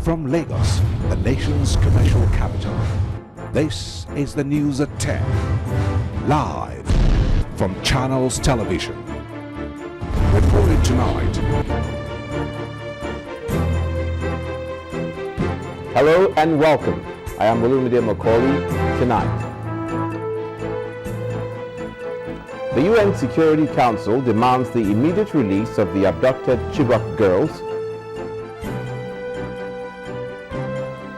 From Lagos, the nation's commercial capital, this is the news at 10, live from Channels Television. Reported tonight. Hello and welcome. I am Olumide Macaulay. Tonight, the UN Security Council demands the immediate release of the abducted Chibok girls.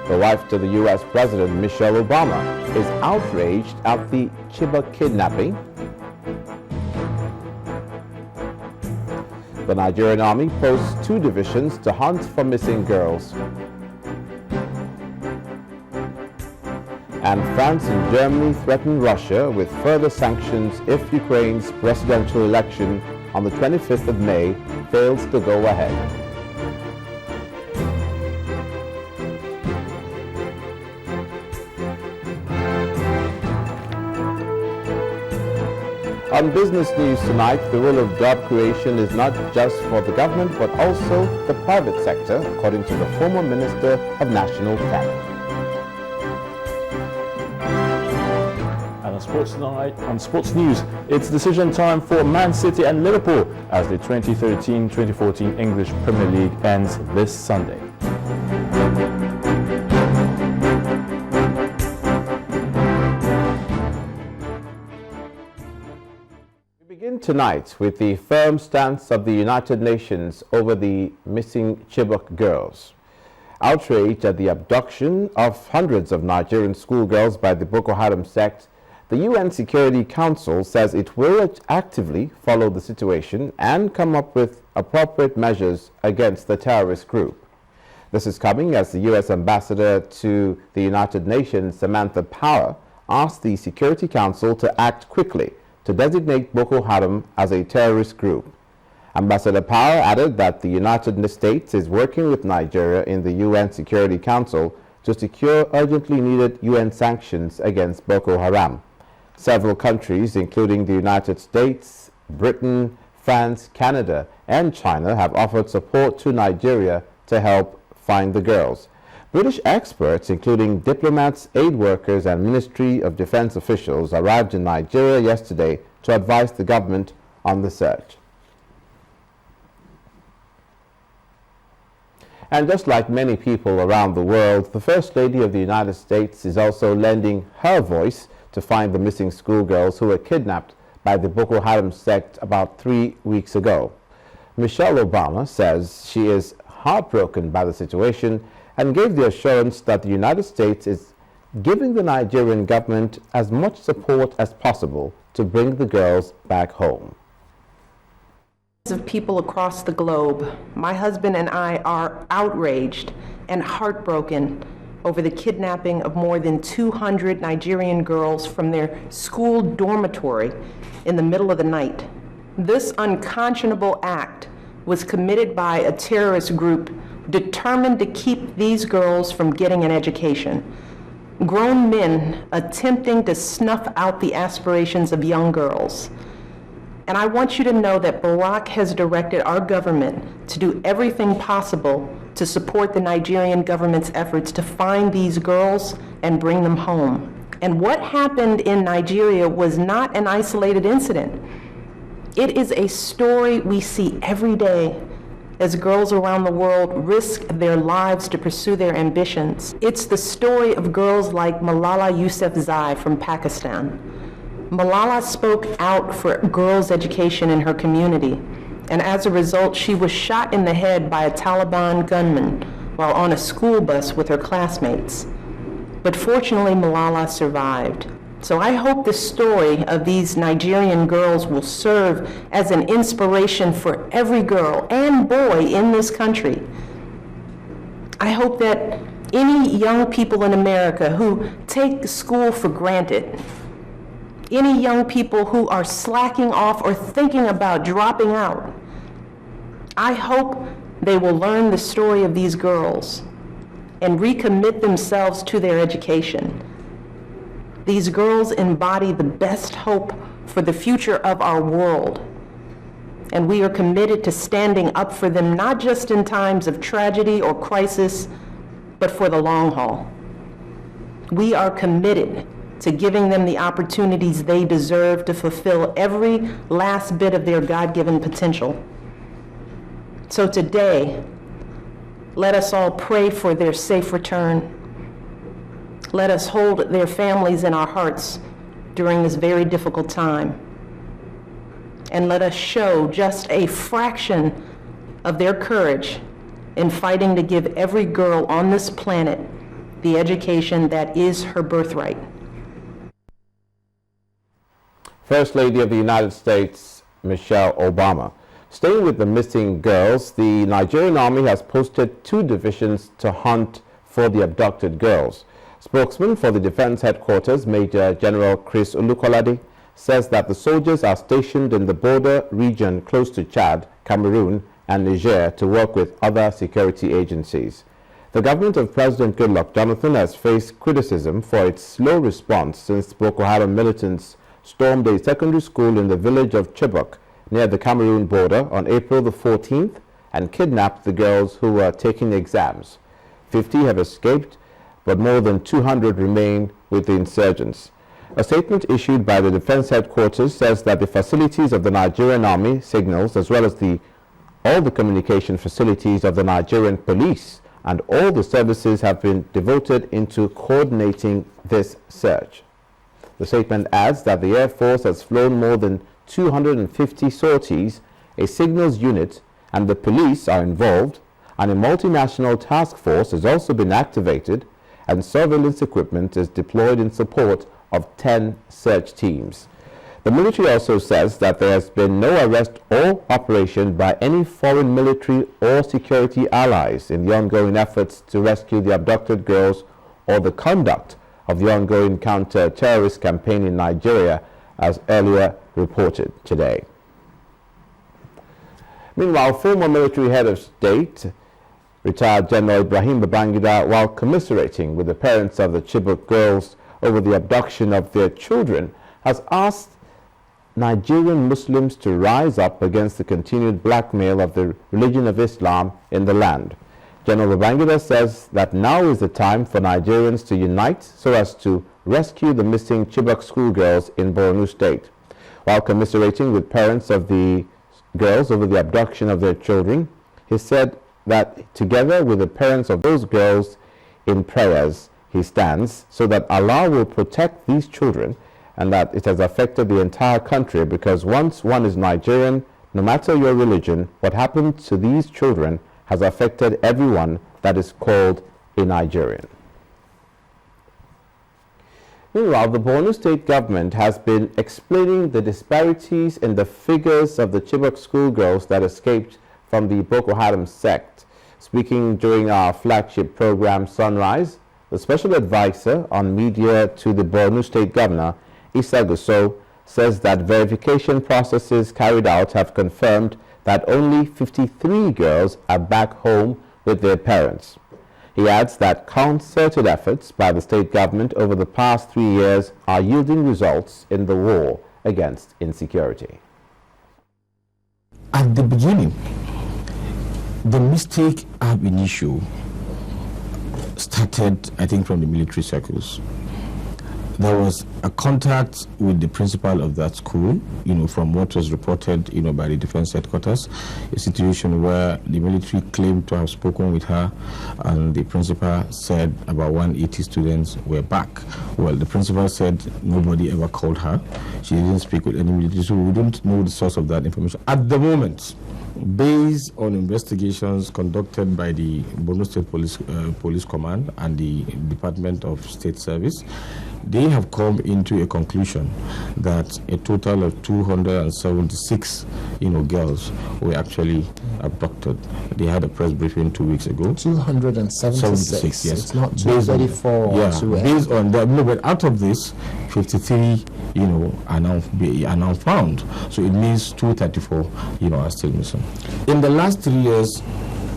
The wife to the US President Michelle Obama is outraged at the Chibok kidnapping. The Nigerian Army posts 2 divisions to hunt for missing girls. And France and Germany threaten Russia with further sanctions if Ukraine's presidential election on the 25th of May fails to go ahead. On business news tonight, the role of job creation is not just for the government but also the private sector, according to the former Minister of National Cabinet. Sports tonight on Sports News, it's decision time for Man City and Liverpool as the 2013-2014 English Premier League ends this Sunday. We begin tonight with the firm stance of the United Nations over the missing Chibok girls. Outraged at the abduction of hundreds of Nigerian schoolgirls by the Boko Haram sect, the UN Security Council says it will actively follow the situation and come up with appropriate measures against the terrorist group. This is coming as the US Ambassador to the United Nations, Samantha Power, asked the Security Council to act quickly to designate Boko Haram as a terrorist group. Ambassador Power added that the United States is working with Nigeria in the UN Security Council to secure urgently needed UN sanctions against Boko Haram. Several countries, including the United States, Britain, France, Canada, and China, have offered support to Nigeria to help find the girls. British experts, including diplomats, aid workers, and Ministry of Defense officials, arrived in Nigeria yesterday to advise the government on the search. And just like many people around the world, the First Lady of the United States is also lending her voice to find the missing schoolgirls who were kidnapped by the Boko Haram sect about 3 weeks ago. Michelle Obama says she is heartbroken by the situation and gave the assurance that the United States is giving the Nigerian government as much support as possible to bring the girls back home. Of people across the globe, my husband and I are outraged and heartbroken over the kidnapping of more than 200 Nigerian girls from their school dormitory in the middle of the night. This unconscionable act was committed by a terrorist group determined to keep these girls from getting an education. Grown men attempting to snuff out the aspirations of young girls. And I want you to know that Barack has directed our government to do everything possible to support the Nigerian government's efforts to find these girls and bring them home. And what happened in Nigeria was not an isolated incident. It is a story we see every day as girls around the world risk their lives to pursue their ambitions. It's the story of girls like Malala Yousafzai from Pakistan. Malala spoke out for girls' education in her community, and as a result, she was shot in the head by a Taliban gunman while on a school bus with her classmates. But fortunately, Malala survived. So I hope the story of these Nigerian girls will serve as an inspiration for every girl and boy in this country. I hope that any young people in America who take school for granted, any young people who are slacking off or thinking about dropping out, I hope they will learn the story of these girls and recommit themselves to their education. These girls embody the best hope for the future of our world. And we are committed to standing up for them, not just in times of tragedy or crisis, but for the long haul. We are committed to giving them the opportunities they deserve to fulfill every last bit of their God-given potential. So today, let us all pray for their safe return. Let us hold their families in our hearts during this very difficult time. And let us show just a fraction of their courage in fighting to give every girl on this planet the education that is her birthright. First Lady of the United States, Michelle Obama. Staying with the missing girls, the Nigerian Army has posted 2 divisions to hunt for the abducted girls. Spokesman for the Defense Headquarters, Major General Chris Olukolade, says that the soldiers are stationed in the border region close to Chad, Cameroon, and Niger to work with other security agencies. The government of President Goodluck Jonathan has faced criticism for its slow response since Boko Haram militants stormed a secondary school in the village of Chibok near the Cameroon border on April the 14th and kidnapped the girls who were taking exams. 50 have escaped, but more than 200 remain with the insurgents. A statement issued by the Defense Headquarters says that the facilities of the Nigerian Army, signals, as well as all the communication facilities of the Nigerian police and all the services have been devoted into coordinating this search. The statement adds that the Air Force has flown more than 250 sorties, a signals unit, and the police are involved, and a multinational task force has also been activated, and surveillance equipment is deployed in support of 10 search teams. The military also says that there has been no arrest or operation by any foreign military or security allies in the ongoing efforts to rescue the abducted girls or the conduct of the ongoing counter-terrorist campaign in Nigeria, as earlier reported today. Meanwhile, former military head of state, retired General Ibrahim Babangida, while commiserating with the parents of the Chibok girls over the abduction of their children, has asked Nigerian Muslims to rise up against the continued blackmail of the religion of Islam in the land. General Babangida says that now is the time for Nigerians to unite so as to rescue the missing Chibok schoolgirls in Borno State. While commiserating with parents of the girls over the abduction of their children, he said that together with the parents of those girls in prayers, he stands so that Allah will protect these children, and that it has affected the entire country because once one is Nigerian, no matter your religion, what happened to these children has affected everyone that is called a Nigerian. Meanwhile, the Borno State government has been explaining the disparities in the figures of the Chibok schoolgirls that escaped from the Boko Haram sect. Speaking during our flagship program, Sunrise, the special advisor on media to the Borno State governor, Issa Gusau, says that verification processes carried out have confirmed that only 53 girls are back home with their parents. He adds that concerted efforts by the state government over the past 3 years are yielding results in the war against insecurity. At the beginning, the mistake ab initio started, I think, from the military circles. There was a contact with the principal of that school, from what was reported, by the Defense Headquarters, a situation where the military claimed to have spoken with her, and the principal said about 180 students were back. Well, the principal said nobody ever called her. She didn't speak with any military, so we don't know the source of that information. At the moment, based on investigations conducted by the Borno State Police Command and the Department of State Service, they have come into a conclusion that a total of 276, girls were actually abducted. They had a press briefing 2 weeks ago. 276, yes. It's not 234. Based on that, no, but out of this, 53, are now found. So it means 234, are still missing. In the last 3 years,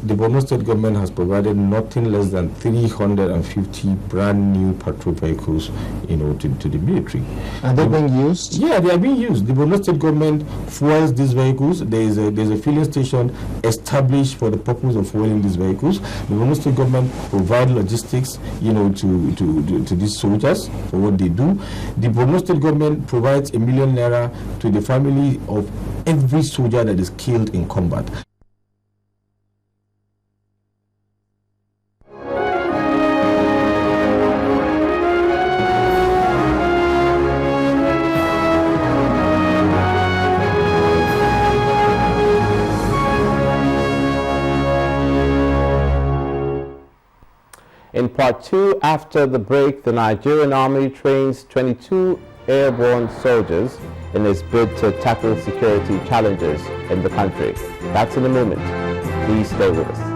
the Borno State government has provided nothing less than 350 brand new patrol vehicles, to the military. Are they being used? Yeah, they are being used. The Borno State government fuels these vehicles. There's a filling station established for the purpose of fueling these vehicles. The Borno State government provide logistics, to these soldiers for what they do. The Borno State government provides ₦1 million to the family of every soldier that is killed in combat. In part 2, after the break, the Nigerian Army trains 22 airborne soldiers in its bid to tackle security challenges in the country. That's in a moment. Please stay with us.